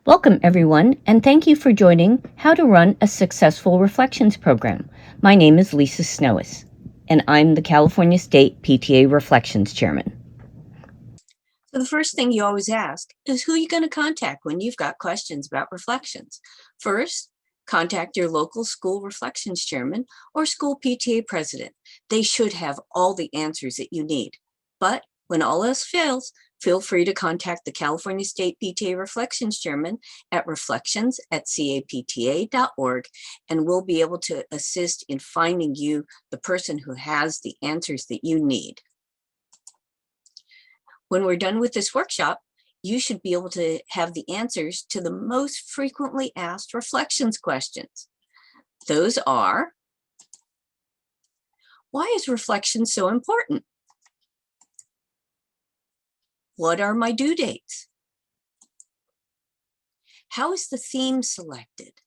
Welcome, everyone, and thank you for joining How to Run a Successful Reflections Program. My name is Lisa Snowis, and I'm the California State PTA Reflections Chairman. So the first thing you always ask is who you're going to contact when you've got questions about reflections. First, contact your local school reflections chairman or school PTA president. They should have all the answers that you need. But when all else fails, feel free to contact the California State PTA Reflections Chairman at reflections@capta.org, and we'll be able to assist in finding you the person who has the answers that you need. When we're done with this workshop, you should be able to have the answers to the most frequently asked reflections questions. Those are, why is reflection so important? What are my due dates? How is the theme selected?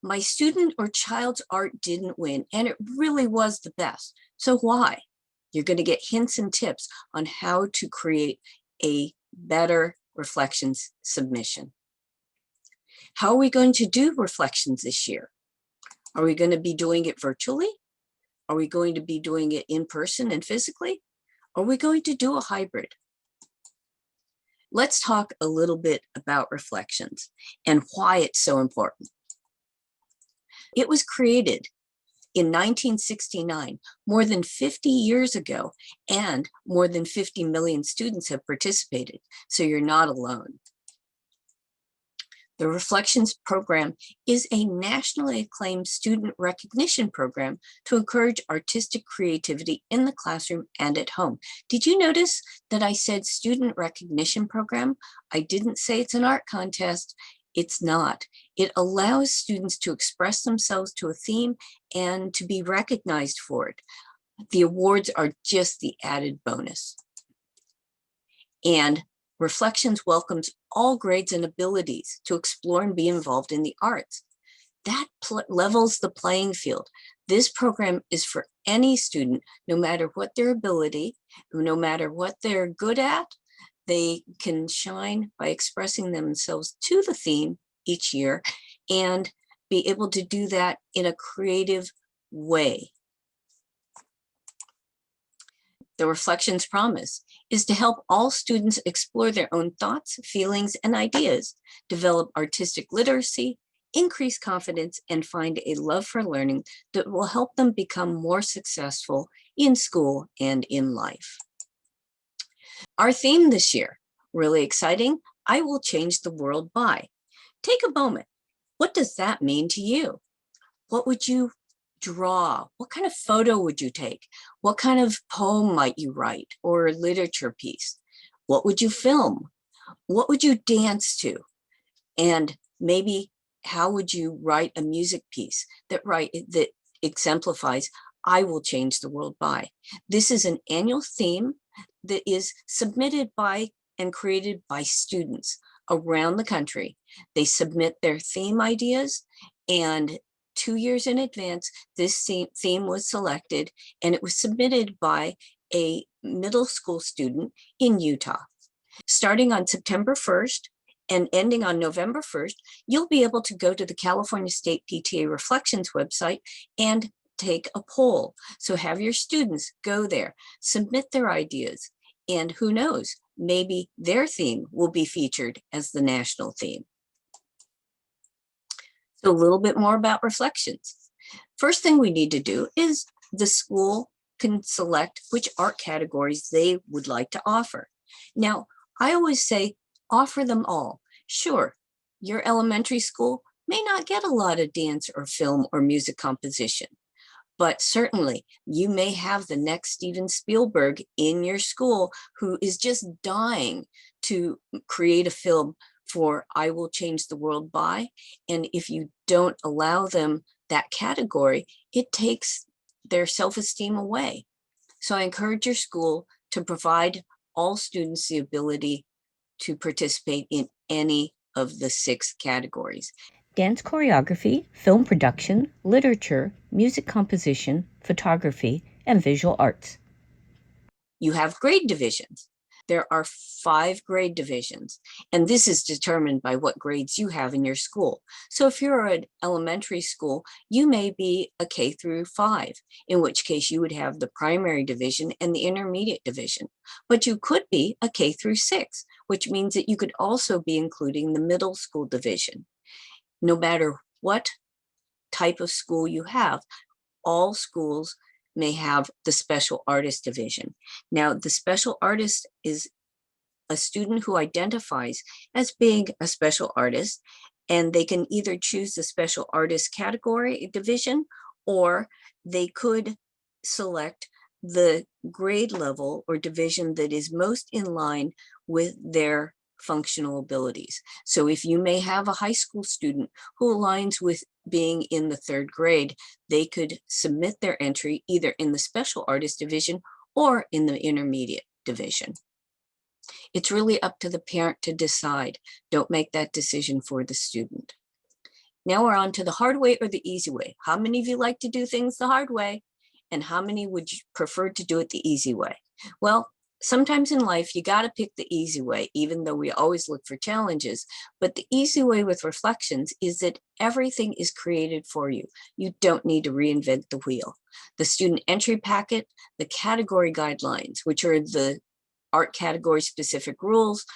My student or child's art didn't win, and it really was the best. So why? You're going to get hints and tips on how to create a better reflections submission. How are we going to do reflections this year? Are we going to be doing it virtually? Are we going to be doing it in person and physically? Are we going to do a hybrid? Let's talk a little bit about reflections and why it's so important. It was created in 1969, more than 50 years ago, and more than 50 million students have participated, so you're not alone. The Reflections program is a nationally acclaimed student recognition program to encourage artistic creativity in the classroom and at home. Did you notice that I said student recognition program? I didn't say it's an art contest. It's not. It allows students to express themselves to a theme and to be recognized for it. The awards are just the added bonus. And Reflections welcomes all grades and abilities to explore and be involved in the arts. That levels the playing field. This program is for any student, no matter what their ability, no matter what they're good at. They can shine by expressing themselves to the theme each year and be able to do that in a creative way. The Reflections promise is to help all students explore their own thoughts, feelings, and ideas, develop artistic literacy, increase confidence, and find a love for learning that will help them become more successful in school and in life. Our theme this year, really exciting, I will change the world by. Take a moment. What does that mean to you? What would you draw? What kind of photo would you take? What kind of poem might you write or literature piece? What would you film? What would you dance to? And maybe how would you write a music piece that exemplifies I will change the world by? This is an annual theme that is submitted by and created by students around the country. They submit their theme ideas, and 2 years in advance, this theme was selected, and it was submitted by a middle school student in Utah. Starting on September 1st and ending on November 1st, you'll be able to go to the California State PTA Reflections website and take a poll. So have your students go there, submit their ideas, and who knows, maybe their theme will be featured as the national theme. So a little bit more about reflections. First thing we need to do is the school can select which art categories they would like to offer. Now, I always say offer them all. Sure, your elementary school may not get a lot of dance or film or music composition, but certainly you may have the next Steven Spielberg in your school who is just dying to create a film for I will change the world by. And if you don't allow them that category, it takes their self-esteem away. So I encourage your school to provide all students the ability to participate in any of the 6 categories. Dance choreography, film production, literature, music composition, photography, and visual arts. You have grade divisions. there are 5 grade divisions, and this is determined by what grades you have in your school. So if you're at elementary school, you may be a K through 5, in which case you would have the primary division and the intermediate division. But you could be a K through 6, which means that you could also be including the middle school division. No matter what type of school you have, all schools may have the special artist division. Now, the special artist is a student who identifies as being a special artist, and they can either choose the special artist category division, or they could select the grade level or division that is most in line with their functional abilities. So if you may have a high school student who aligns with being in the 3rd grade, they could submit their entry either in the special artist division or in the intermediate division. It's really up to the parent to decide. Don't make that decision for the student. Now we're on to the hard way or the easy way. How many of you like to do things the hard way? And how many would you prefer to do it the easy way? Well, sometimes in life, you got to pick the easy way, even though we always look for challenges. But the easy way with reflections is that everything is created for you. You don't need to reinvent the wheel. The student entry packet, the category guidelines, which are the art category specific rules,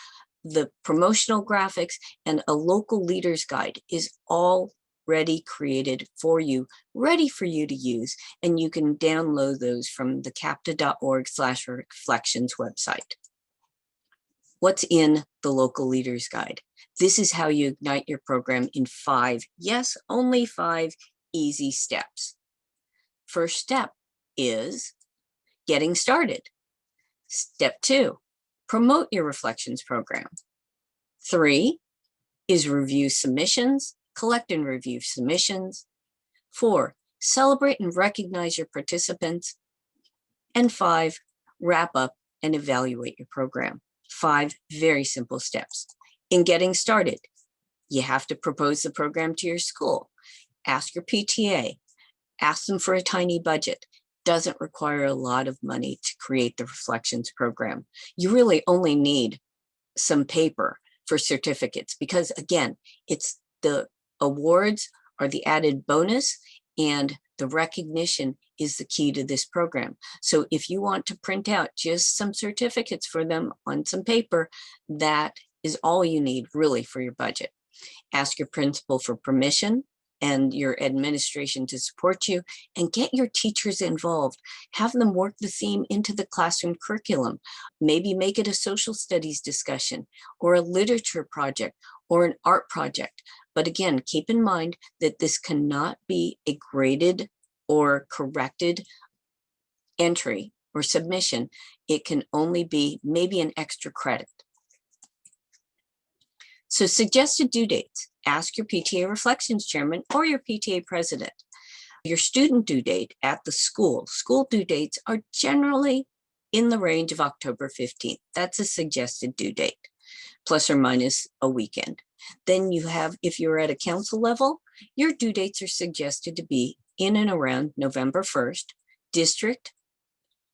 the promotional graphics, and a local leader's guide is already created for you, ready for you to use, and you can download those from the capta.org/reflections website. What's in the local leader's guide? This is how you ignite your program in 5, yes, only 5 easy steps. First step is getting started. Step 2, promote your reflections program. 3 is review submissions, collect and review submissions. 4, celebrate and recognize your participants. And 5, wrap up and evaluate your program. 5 very simple steps. In getting started, you have to propose the program to your school. Ask your PTA. Ask them for a tiny budget. Doesn't require a lot of money to create the reflections program. You really only need some paper for certificates because, again, it's the awards are the added bonus, and the recognition is the key to this program. So if you want to print out just some certificates for them on some paper, that is all you need really for your budget. Ask your principal for permission and your administration to support you, and get your teachers involved. Have them work the theme into the classroom curriculum. Maybe make it a social studies discussion or a literature project or an art project. But again, keep in mind that this cannot be a graded or corrected entry or submission. It can only be maybe an extra credit. So suggested due dates. Ask your PTA reflections chairman or your PTA president. Your student due date at the school. School due dates are generally in the range of October 15th. That's a suggested due date, plus or minus a weekend. Then you have, if you're at a council level, your due dates are suggested to be in and around November 1st, district,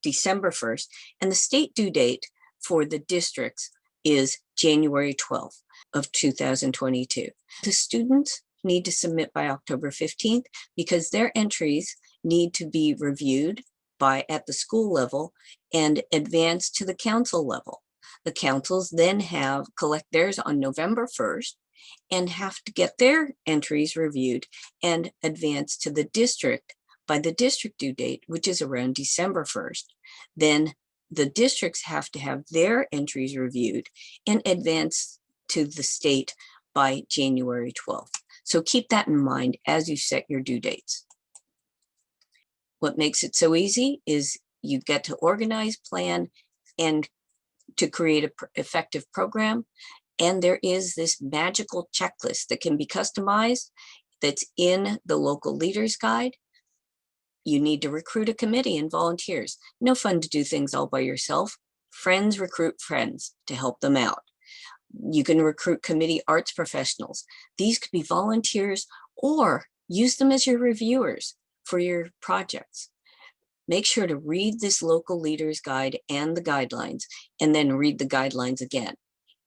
December 1st, and the state due date for the districts is January 12th of 2022. The students need to submit by October 15th because their entries need to be reviewed at the school level and advanced to the council level. The councils then collect theirs on November 1st and have to get their entries reviewed and advanced to the district by the district due date, which is around December 1st. Then the districts have to have their entries reviewed and advanced to the state by January 12th. So keep that in mind as you set your due dates. What makes it so easy is you get to organize, plan, and to create an effective program. And there is this magical checklist that can be customized that's in the local leaders guide. You need to recruit a committee and volunteers. No fun to do things all by yourself. Friends recruit friends to help them out. You can recruit committee arts professionals. These could be volunteers or use them as your reviewers for your projects. make sure to read this local leaders guide and the guidelines, and then read the guidelines again.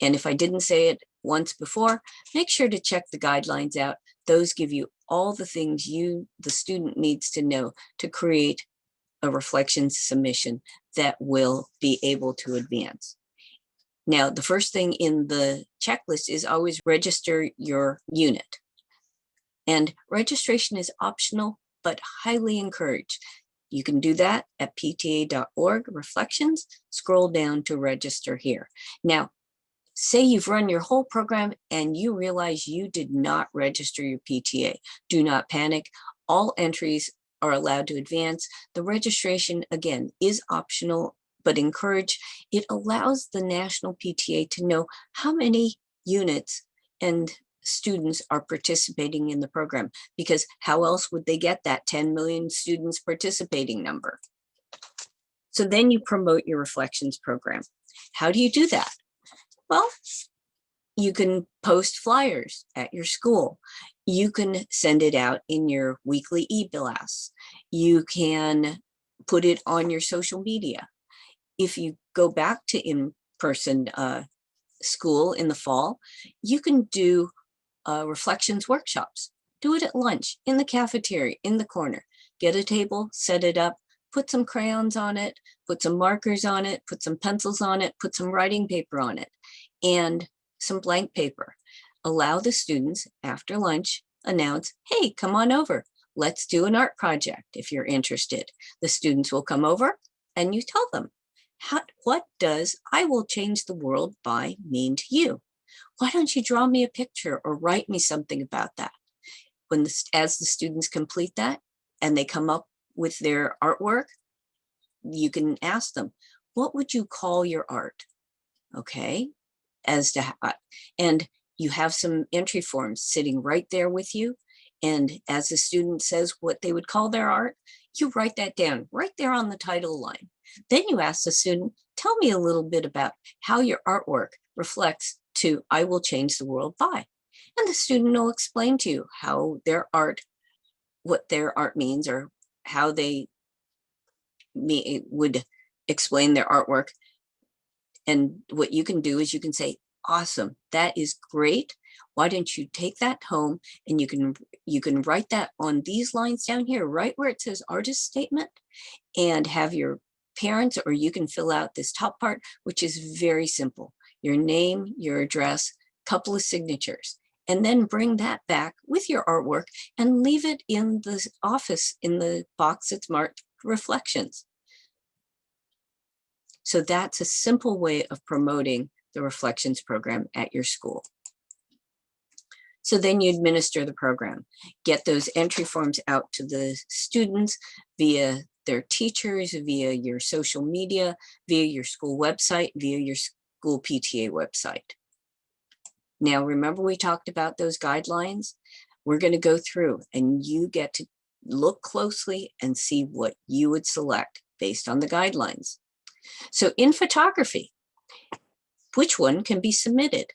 And if I didn't say it once before, make sure to check the guidelines out. Those give you all the things the student needs to know to create a reflections submission that will be able to advance. Now, the first thing in the checklist is always register your unit. And registration is optional, but highly encouraged. You can do that at pta.org reflections, scroll down to register here. Now, say you've run your whole program and you realize you did not register your PTA. Do not panic. All entries are allowed to advance. The registration, again, is optional, but encouraged. It allows the National PTA to know how many units and students are participating in the program, because how else would they get that 10 million students participating number? So then you promote your reflections program. How do you do that? Well, you can post flyers at your school. You can send it out in your weekly e-blast. You can put it on your social media. If you go back to in-person school in the fall, you can do reflections workshops. Do it at lunch, in the cafeteria, in the corner. Get a table, set it up, put some crayons on it, put some markers on it, put some pencils on it, put some writing paper on it, and some blank paper. Allow the students after lunch announce, hey, come on over. Let's do an art project if you're interested. The students will come over and you tell them, what does I will change the world by mean to you? Why don't you draw me a picture or write me something about that? As the students complete that and they come up with their artwork, you can ask them, what would you call your art? Okay, and you have some entry forms sitting right there with you. And as the student says what they would call their art, you write that down right there on the title line. Then you ask the student, tell me a little bit about how your artwork reflects to I will change the world by. And the student will explain to you how their art, what their art means, or how they would explain their artwork. And what you can do is you can say, awesome, that is great. Why don't you take that home and you can write that on these lines down here, right where it says artist statement, and have your parents, or you can fill out this top part, which is very simple. Your name, your address, couple of signatures, and then bring that back with your artwork and leave it in the office in the box that's marked reflections. So that's a simple way of promoting the reflections program at your school. So then you administer the program, get those entry forms out to the students via their teachers, via your social media, via your school website, via your school PTA website. Now, remember we talked about those guidelines? We're going to go through and you get to look closely and see what you would select based on the guidelines. So in photography, which one can be submitted?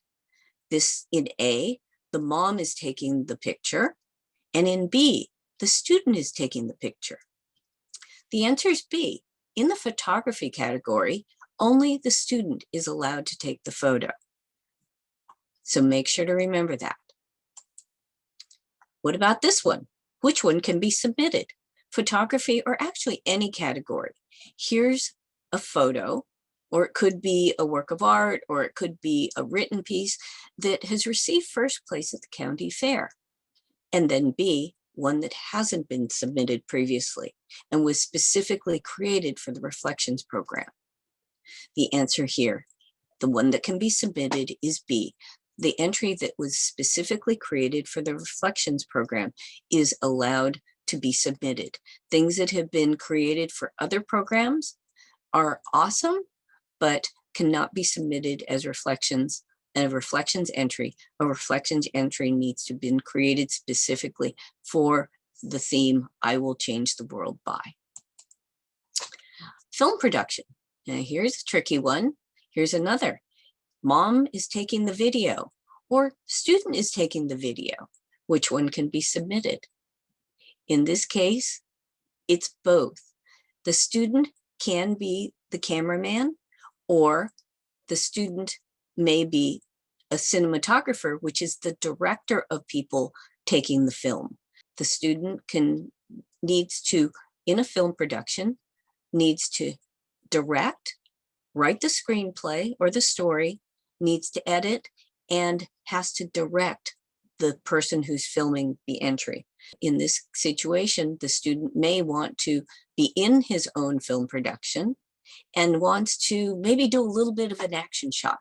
This in A, the mom is taking the picture, and in B, the student is taking the picture. The answer is B. In the photography category, only the student is allowed to take the photo. So make sure to remember that. What about this one? Which one can be submitted? Photography, or actually any category. Here's a photo, or it could be a work of art, or it could be a written piece that has received first place at the county fair. And then B, one that hasn't been submitted previously and was specifically created for the reflections program. The answer here, the one that can be submitted, is B. The entry that was specifically created for the reflections program is allowed to be submitted. Things that have been created for other programs are awesome, but cannot be submitted as reflections. A reflections entry needs to have been created specifically for the theme, I will change the world by. Film production. Now here's a tricky one. Here's another. Mom is taking the video, or student is taking the video. Which one can be submitted? In this case, it's both. The student can be the cameraman, or the student may be a cinematographer, which is the director of people taking the film. The student needs to, in a film production, needs to direct, write the screenplay or the story, needs to edit, and has to direct the person who's filming the entry. In this situation, the student may want to be in his own film production and wants to maybe do a little bit of an action shot.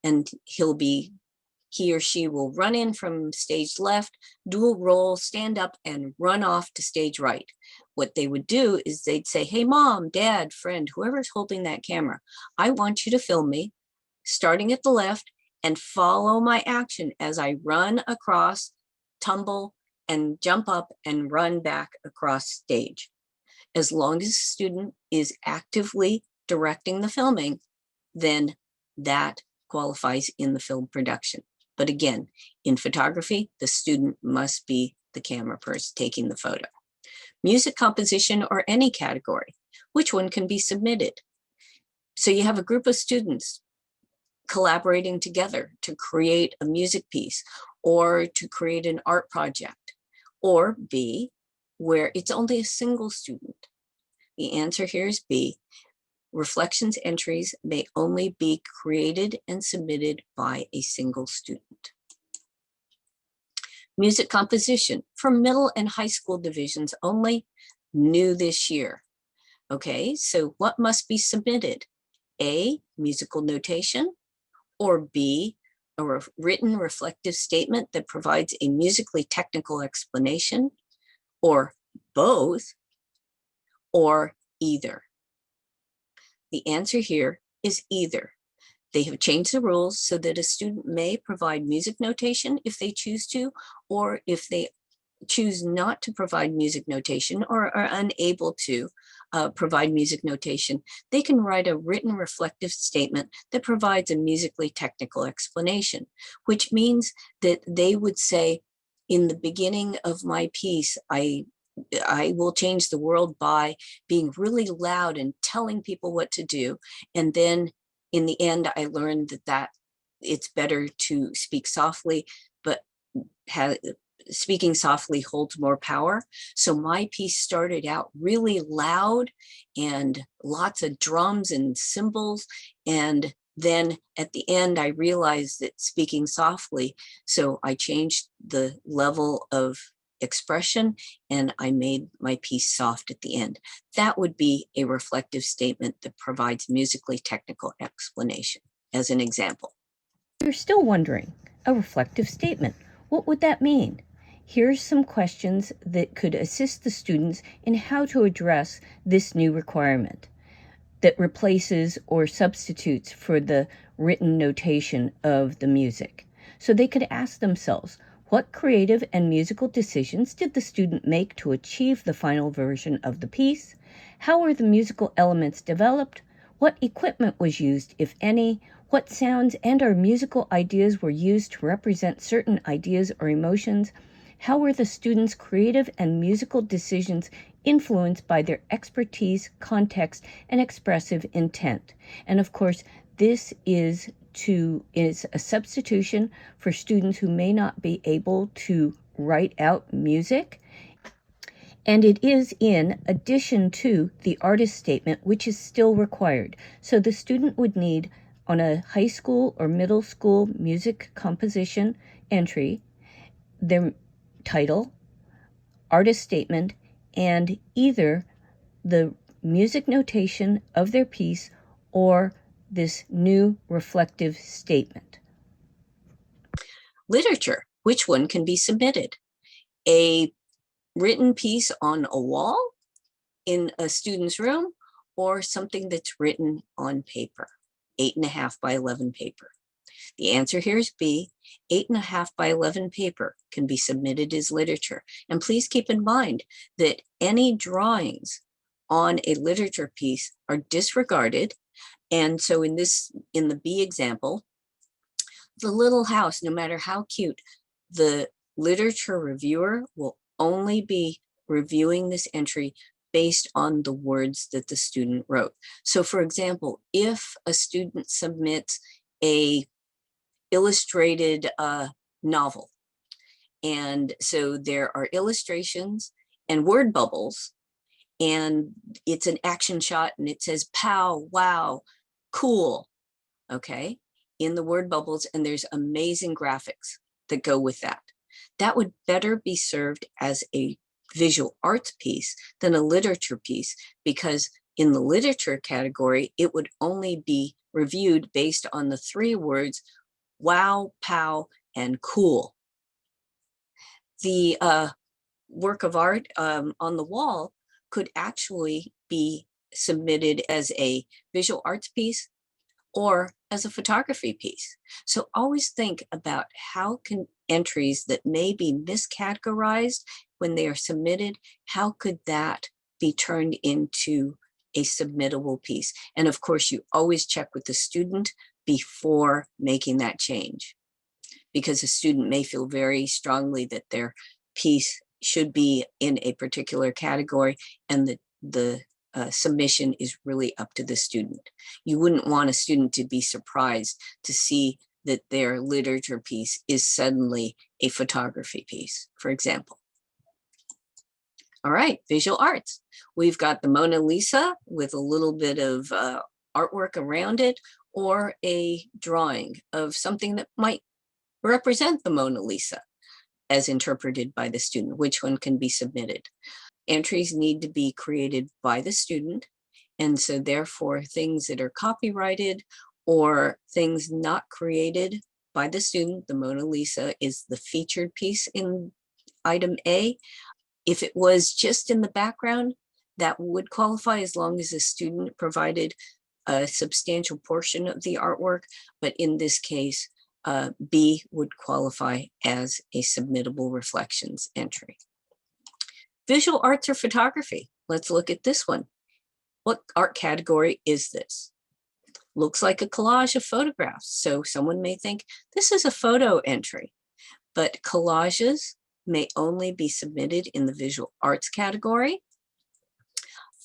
And he or she will run in from stage left, do a roll, stand up, and run off to stage right. What they would do is they'd say, hey, mom, dad, friend, whoever's holding that camera, I want you to film me, starting at the left, and follow my action as I run across, tumble, and jump up and run back across stage. As long as the student is actively directing the filming, then that qualifies in the film production. But again, in photography, the student must be the camera person taking the photo. Music composition or any category, which one can be submitted? So you have a group of students collaborating together to create a music piece or to create an art project, or B, where it's only a single student. The answer here is B. Reflections entries may only be created and submitted by a single student. Music composition for middle and high school divisions only, new this year. Okay, so what must be submitted? A, musical notation, or B, a written reflective statement that provides a musically technical explanation, or both, or either. The answer here is either. They have changed the rules so that a student may provide music notation if they choose to, or if they choose not to provide music notation or are unable to provide music notation, they can write a written reflective statement that provides a musically technical explanation, which means that they would say, in the beginning of my piece, I will change the world by being really loud and telling people what to do. And then in the end, I learned that it's better to speak softly, but speaking softly holds more power. So my piece started out really loud and lots of drums and cymbals. And then at the end, I realized that speaking softly, so I changed the level of expression and I made my piece soft at the end. That would be a reflective statement that provides musically technical explanation, as an example. You're still wondering, a reflective statement, what would that mean? Here's some questions that could assist the students in how to address this new requirement that replaces or substitutes for the written notation of the music. So they could ask themselves, what creative and musical decisions did the student make to achieve the final version of the piece? How were the musical elements developed? What equipment was used, if any? What sounds and or musical ideas were used to represent certain ideas or emotions? How were the students' creative and musical decisions influenced by their expertise, context, and expressive intent? And of course, this is a substitution for students who may not be able to write out music. And it is in addition to the artist statement, which is still required. So the student would need, on a high school or middle school music composition entry, their title, artist statement, and either the music notation of their piece or this new reflective statement. Literature, which one can be submitted? A written piece on a wall in a student's room, or something that's written on paper, 8.5 by 11 paper. The answer here is B. 8.5 by 11 paper can be submitted as literature. And please keep in mind that any drawings on a literature piece are disregarded. And so in the B example, the little house, no matter how cute, the literature reviewer will only be reviewing this entry based on the words that the student wrote. So for example, if a student submits a illustrated novel, and so there are illustrations and word bubbles, and it's an action shot and it says pow, wow, cool, okay, in the word bubbles, and there's amazing graphics that go with that. That would better be served as a visual arts piece than a literature piece, because in the literature category, it would only be reviewed based on the 3 words, wow, pow, and cool. The work of art on the wall could actually be submitted as a visual arts piece or as a photography piece. So always think about how can entries that may be miscategorized when they are submitted, how could that be turned into a submittable piece? And of course, you always check with the student before making that change, because a student may feel very strongly that their piece should be in a particular category, and the submission is really up to the student. You wouldn't want a student to be surprised to see that their literature piece is suddenly a photography piece, for example. All right, visual arts. We've got the Mona Lisa with a little bit of artwork around it, or a drawing of something that might represent the Mona Lisa as interpreted by the student. Which one can be submitted? Entries need to be created by the student, and so therefore things that are copyrighted or things not created by the student, the Mona Lisa is the featured piece in item A. If it was just in the background, that would qualify as long as the student provided a substantial portion of the artwork, but in this case, B would qualify as a submittable reflections entry. Visual arts or photography. Let's look at this one. What art category is this? Looks like a collage of photographs. So someone may think this is a photo entry, but collages may only be submitted in the visual arts category.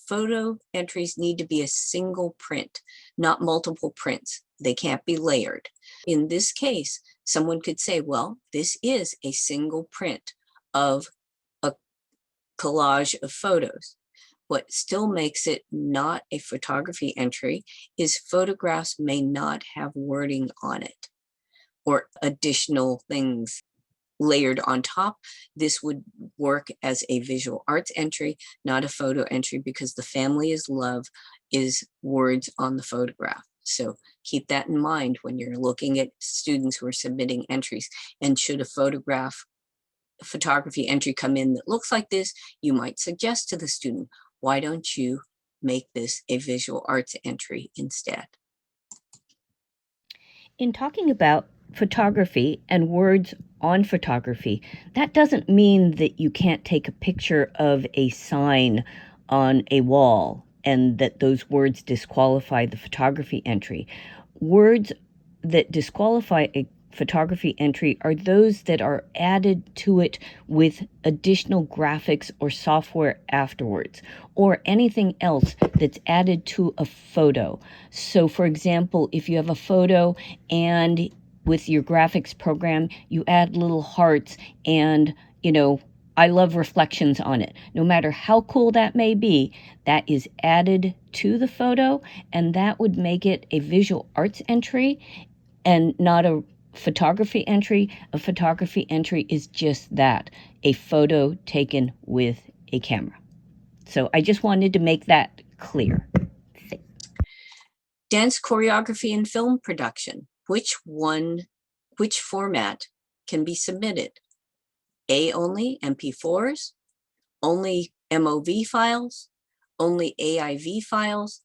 Photo entries need to be a single print, not multiple prints. They can't be layered. In this case, someone could say, well, this is a single print of a collage of photos. What still makes it not a photography entry is photographs may not have wording on it or additional things layered on top. This would work as a visual arts entry, not a photo entry, because the family is love is words on the photograph. So keep that in mind when you're looking at students who are submitting entries. And should a photography entry come in that looks like this, you might suggest to the student, why don't you make this a visual arts entry instead? In talking about photography and words on photography, that doesn't mean that you can't take a picture of a sign on a wall and that those words disqualify the photography entry. Words that disqualify a photography entry are those that are added to it with additional graphics or software afterwards, or anything else that's added to a photo. So, for example, if you have a photo and with your graphics program, you add little hearts and, I love reflections on it. No matter how cool that may be, that is added to the photo, and that would make it a visual arts entry and not a photography entry. A photography entry is just that, a photo taken with a camera. So I just wanted to make that clear. Dance choreography and film production. Which format can be submitted? A only, MP4s, only MOV files, only AIV files,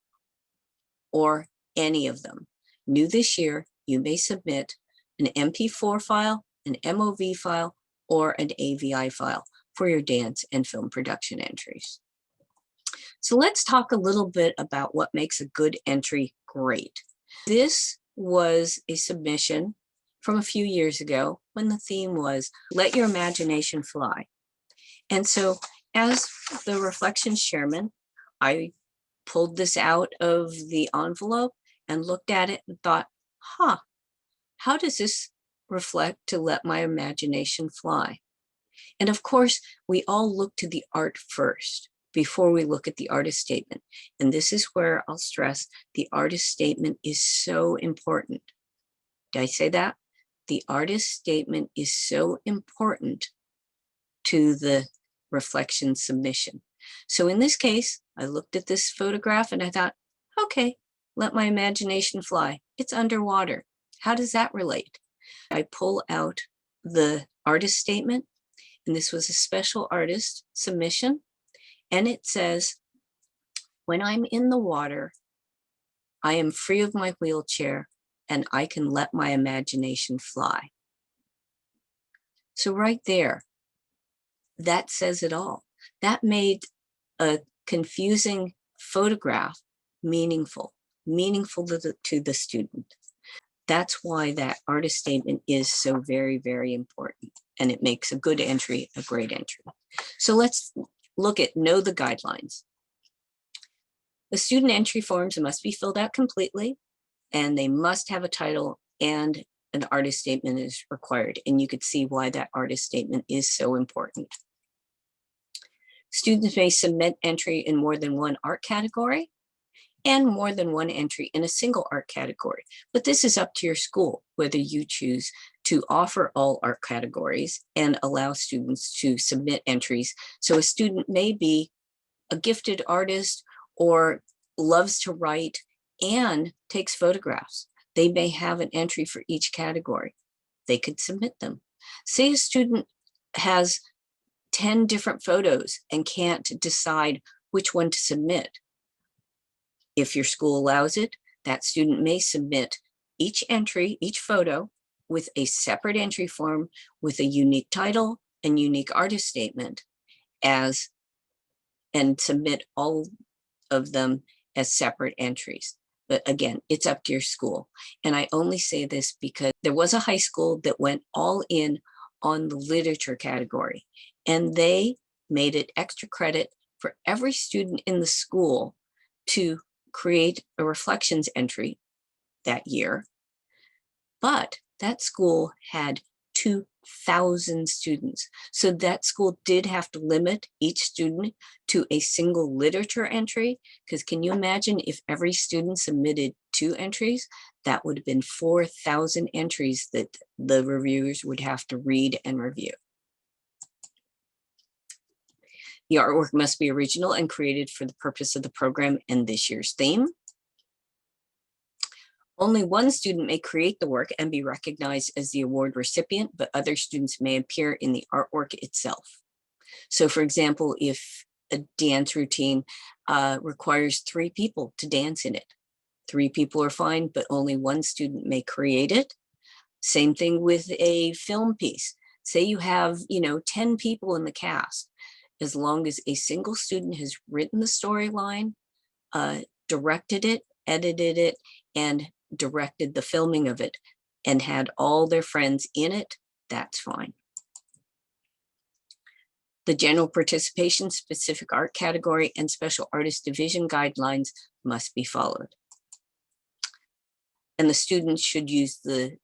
or any of them. New this year, you may submit an MP4 file, an MOV file, or an AVI file for your dance and film production entries. So let's talk a little bit about what makes a good entry great. This was a submission from a few years ago when the theme was Let Your Imagination Fly. And so As the reflections chairman, I pulled this out of the envelope and looked at it and thought, huh, how does this reflect to let my imagination fly? And of course, we all look to the art first before we look at the artist statement. And this is where I'll stress the artist statement is so important. Did I say that? The artist statement is so important to the reflection submission. So in this case, I looked at this photograph and I thought, okay, let my imagination fly. It's underwater. How does that relate? I pull out the artist statement, and this was a special artist submission. And it says, when I'm in the water, I am free of my wheelchair and I can let my imagination fly. So right there, that says it all. That made a confusing photograph meaningful, meaningful to the student. That's why that artist statement is so very, very important. And it makes a good entry a great entry. So let's look at know the guidelines. The student entry forms must be filled out completely, and they must have a title, and an artist statement is required. And you could see why that artist statement is so important. Students may submit entry in more than one art category and more than one entry in a single art category. But this is up to your school, whether you choose to offer all art categories and allow students to submit entries. So a student may be a gifted artist or loves to write and takes photographs. They may have an entry for each category. They could submit them. Say a student has 10 different photos and can't decide which one to submit. If your school allows it, that student may submit each entry, each photo, with a separate entry form with a unique title and unique artist statement and submit all of them as separate entries. But again, it's up to your school. And I only say this because there was a high school that went all in on the literature category, and they made it extra credit for every student in the school to create a reflections entry that year. But that school had 2,000 students. So that school did have to limit each student to a single literature entry, because can you imagine if every student submitted 2 entries? That would have been 4,000 entries that the reviewers would have to read and review. The artwork must be original and created for the purpose of the program and this year's theme. Only one student may create the work and be recognized as the award recipient, but other students may appear in the artwork itself. So for example, if a dance routine requires 3 people to dance in it, 3 people are fine, but only one student may create it. Same thing with a film piece. Say you have, 10 people in the cast. As long as a single student has written the storyline, directed it, edited it, and directed the filming of it, and had all their friends in it, that's fine. The general participation, specific art category, and special artist division guidelines must be followed. And the students should use the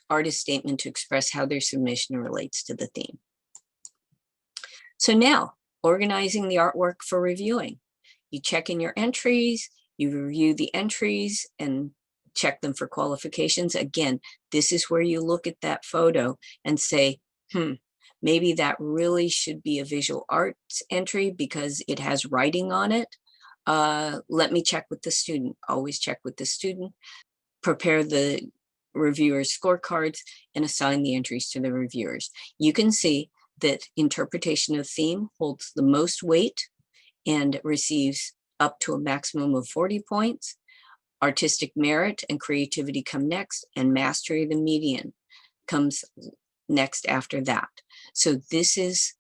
artist statement to express how their submission relates to the theme. So now, organizing the artwork for reviewing. You check in your entries, you review the entries and check them for qualifications. Again, this is where you look at that photo and say, maybe that really should be a visual arts entry because it has writing on it. Let me check with the student. Always check with the student. Prepare the reviewers' scorecards and assign the entries to the reviewers. You can see that interpretation of theme holds the most weight and receives up to a maximum of 40 points. Artistic merit and creativity come next, and mastery of the medium comes next after that. So this is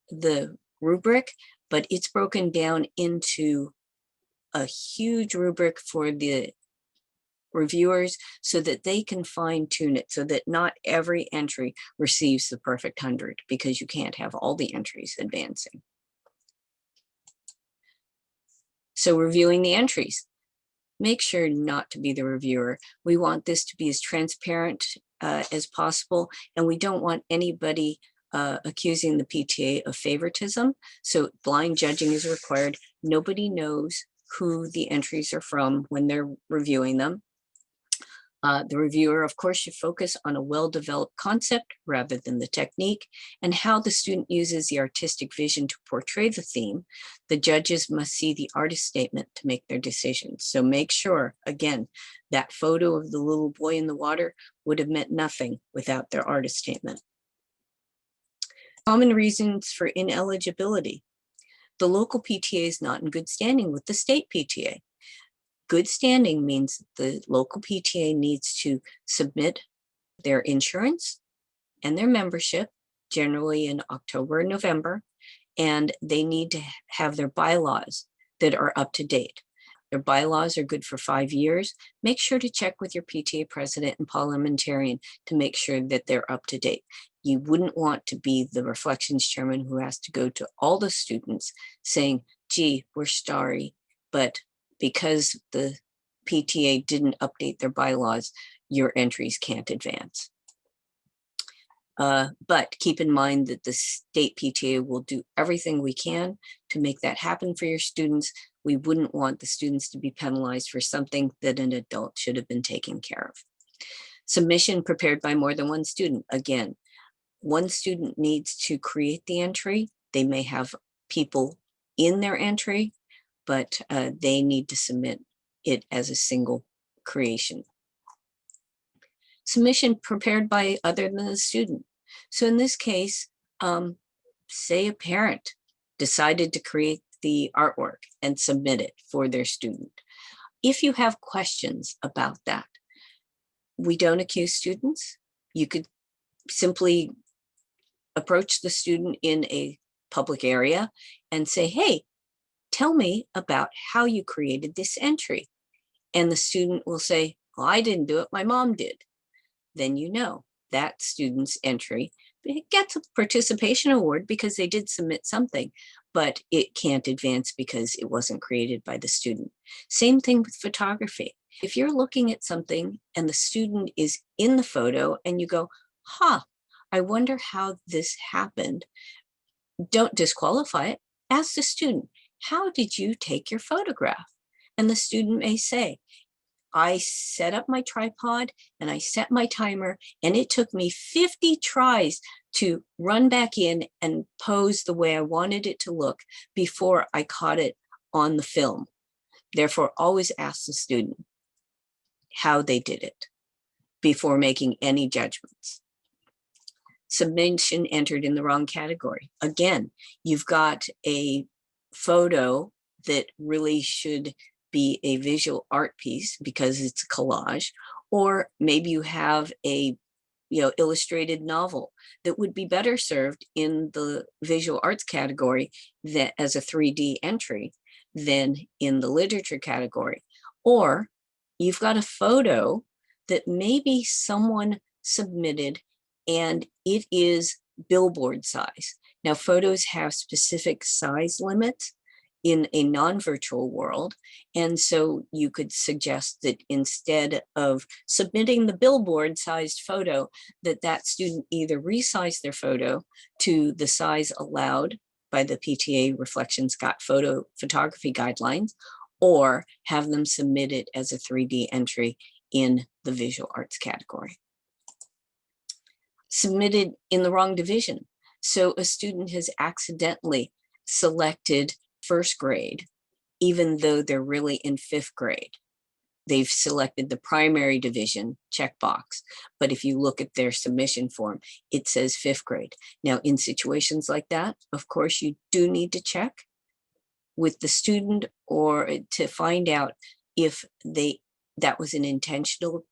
the rubric, but it's broken down into a huge rubric for the reviewers so that they can fine tune it so that not every entry receives the perfect 100, because you can't have all the entries advancing. So reviewing the entries, make sure not to be the reviewer. We want this to be as transparent as possible, and we don't want anybody accusing the PTA of favoritism. So blind judging is required. Nobody knows who the entries are from when they're reviewing them. The reviewer, of course, should focus on a well-developed concept rather than the technique, and how the student uses the artistic vision to portray the theme. The judges must see the artist statement to make their decisions. So make sure, again, that photo of the little boy in the water would have meant nothing without their artist statement. Common reasons for ineligibility. The local PTA is not in good standing with the state PTA. Good standing means the local PTA needs to submit their insurance and their membership, generally in October and November, and they need to have their bylaws that are up to date. Their bylaws are good for 5 years. Make sure to check with your PTA president and parliamentarian to make sure that they're up to date. You wouldn't want to be the reflections chairman who has to go to all the students saying, gee, we're sorry, but because the PTA didn't update their bylaws, your entries can't advance. But keep in mind that the state PTA will do everything we can to make that happen for your students. We wouldn't want the students to be penalized for something that an adult should have been taking care of. Submission prepared by more than one student. Again, one student needs to create the entry. They may have people in their entry, but they need to submit it as a single creation. Submission prepared by other than the student. So in this case, say a parent decided to create the artwork and submit it for their student. If you have questions about that, we don't accuse students. You could simply approach the student in a public area and say, hey, tell me about how you created this entry. And the student will say, well, I didn't do it, my mom did. Then you know that student's entry gets a participation award because they did submit something, but it can't advance because it wasn't created by the student. Same thing with photography. If you're looking at something and the student is in the photo and you go, I wonder how this happened, don't disqualify it. Ask the student, how did you take your photograph? And the student may say, I set up my tripod and I set my timer, and it took me 50 tries to run back in and pose the way I wanted it to look before I caught it on the film. Therefore, always ask the student how they did it before making any judgments. Submission entered in the wrong category. Again, you've got a photo that really should be a visual art piece because it's a collage, or maybe you have a illustrated novel that would be better served in the visual arts category that as a 3D entry than in the literature category. Or you've got a photo that maybe someone submitted and it is billboard size. Now, photos have specific size limits in a non-virtual world. And so you could suggest that instead of submitting the billboard sized photo, that student either resize their photo to the size allowed by the PTA Reflections photography guidelines, or have them submit it as a 3D entry in the visual arts category. Submitted in the wrong division. So a student has accidentally selected first grade, even though they're really in 5th grade. They've selected the primary division checkbox, but if you look at their submission form, it says 5th grade. Now, in situations like that, of course, you do need to check with the student or to find out if that was an intentional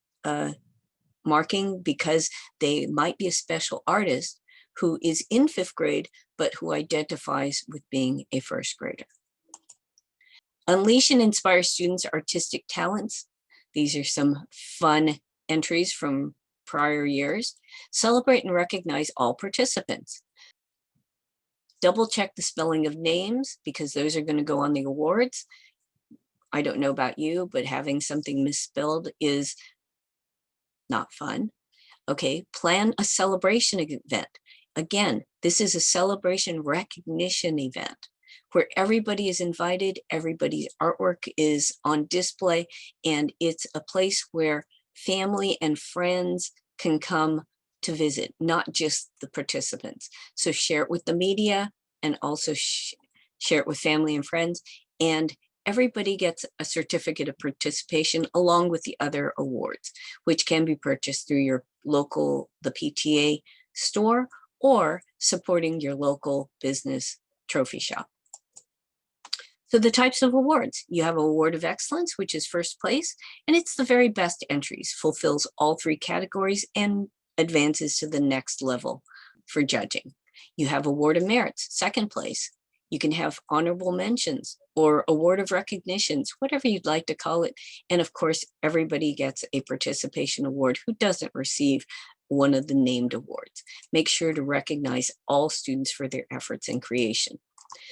marking, because they might be a special artist who is in 5th grade, but who identifies with being a first grader. Unleash and inspire students' artistic talents. These are some fun entries from prior years. Celebrate and recognize all participants. Double check the spelling of names because those are going to go on the awards. I don't know about you, but having something misspelled is not fun. Okay, plan a celebration event. Again, this is a celebration recognition event where everybody is invited, everybody's artwork is on display, and it's a place where family and friends can come to visit, not just the participants. So share it with the media and also share it with family and friends. And everybody gets a certificate of participation along with the other awards, which can be purchased through your local, the PTA store, or supporting your local business trophy shop. So the types of awards, you have Award of Excellence, which is first place, and it's the very best entries, fulfills all three categories and advances to the next level for judging. You have Award of Merits, second place. You can have honorable mentions or award of recognitions, whatever you'd like to call it. And of course, everybody gets a participation award who doesn't receive one of the named awards. Make sure to recognize all students for their efforts in creation.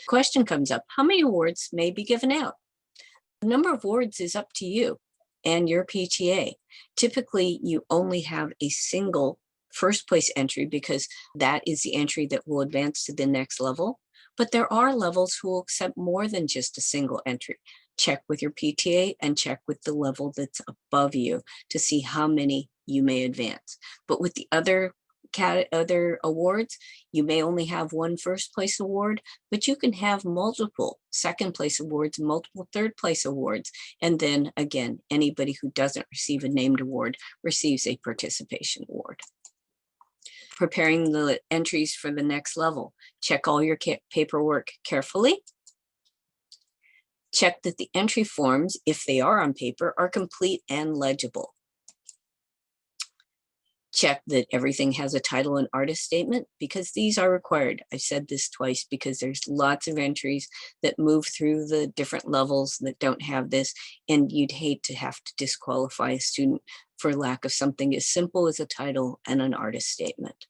Question comes up, how many awards may be given out? The number of awards is up to you and your PTA. Typically, you only have a single first place entry because that is the entry that will advance to the next level. But there are levels who will accept more than just a single entry. Check with your PTA and check with the level that's above you to see how many you may advance. But with the other awards, you may only have one first place award, but you can have multiple second place awards, multiple third place awards. And then again, anybody who doesn't receive a named award receives a participation award. Preparing the entries for the next level. Check all your paperwork carefully. Check that the entry forms, if they are on paper, are complete and legible. Check that everything has a title and artist statement because these are required. I've said this twice because there's lots of entries that move through the different levels that don't have this, and you'd hate to have to disqualify a student for lack of something as simple as a title and an artist statement.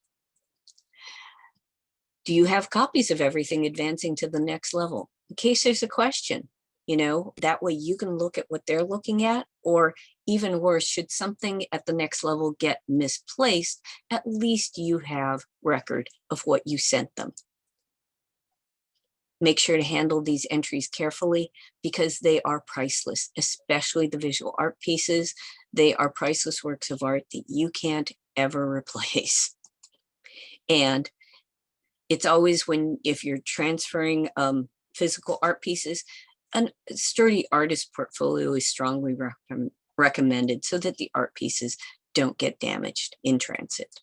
Do you have copies of everything advancing to the next level? In case there's a question, that way you can look at what they're looking at, or even worse, should something at the next level get misplaced, at least you have record of what you sent them. Make sure to handle these entries carefully because they are priceless, especially the visual art pieces. They are priceless works of art that you can't ever replace. And it's always if you're transferring physical art pieces, a sturdy artist portfolio is strongly recommended so that the art pieces don't get damaged in transit.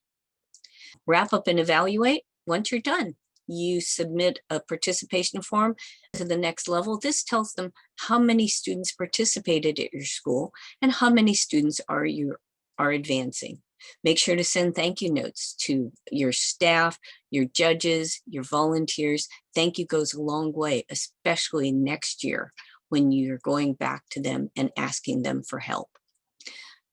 Wrap up and evaluate. Once you're done, you submit a participation form to the next level. This tells them how many students participated at your school and how many students are advancing. Make sure to send thank you notes to your staff, your judges, your volunteers. Thank you goes a long way, especially next year when you're going back to them and asking them for help.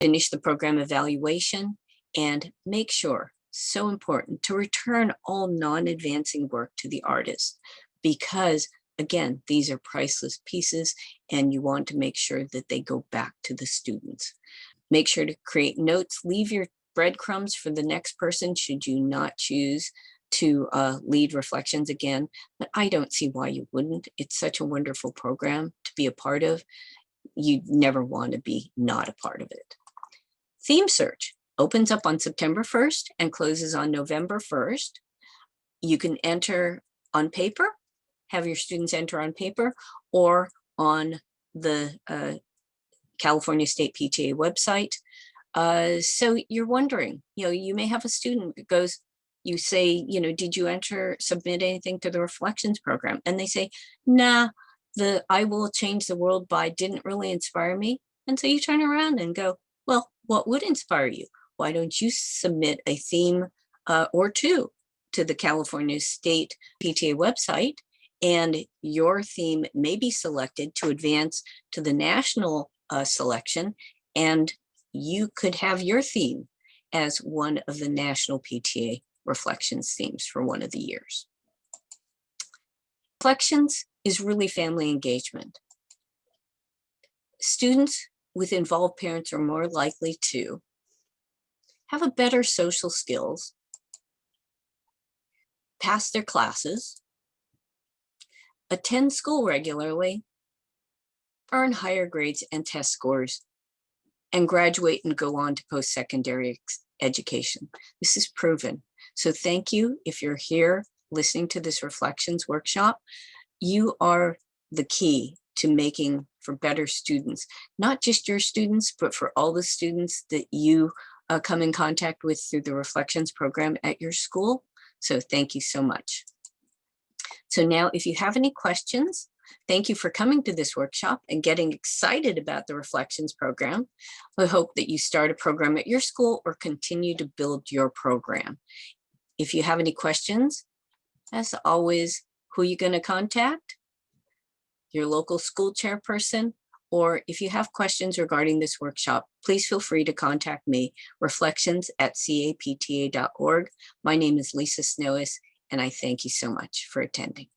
Finish the program evaluation and make sure, so important, to return all non-advancing work to the artist because, again, these are priceless pieces and you want to make sure that they go back to the students. Make sure to create notes, leave your breadcrumbs for the next person should you not choose to lead reflections again. But I don't see why you wouldn't. It's such a wonderful program to be a part of. You'd never want to be not a part of it. Theme search opens up on September 1st and closes on November 1st. You can enter on paper, have your students enter on paper, or on the California State PTA website. So you're wondering, you may have a student that goes, you say, did you submit anything to the reflections program? And they say, nah, the I Will Change the World by didn't really inspire me. And so you turn around and go, well, what would inspire you? Why don't you submit a theme or two to the California State PTA website? And your theme may be selected to advance to the national selection, and you could have your theme as one of the national PTA reflections themes for one of the years. Reflections is really family engagement. Students with involved parents are more likely to have a better social skills, pass their classes, attend school regularly, earn higher grades and test scores, and graduate and go on to post-secondary education. This is proven. So thank you if you're here listening to this reflections workshop. You are the key to making for better students, not just your students, but for all the students that you come in contact with through the reflections program at your school. So thank you so much. So now if you have any questions, thank you for coming to this workshop and getting excited about the reflections program. I hope that you start a program at your school or continue to build your program. If you have any questions, as always, who are you going to contact? Your local school chairperson, or if you have questions regarding this workshop, please feel free to contact me, reflections@capta.org. My name is Lisa Snowis, and I thank you so much for attending.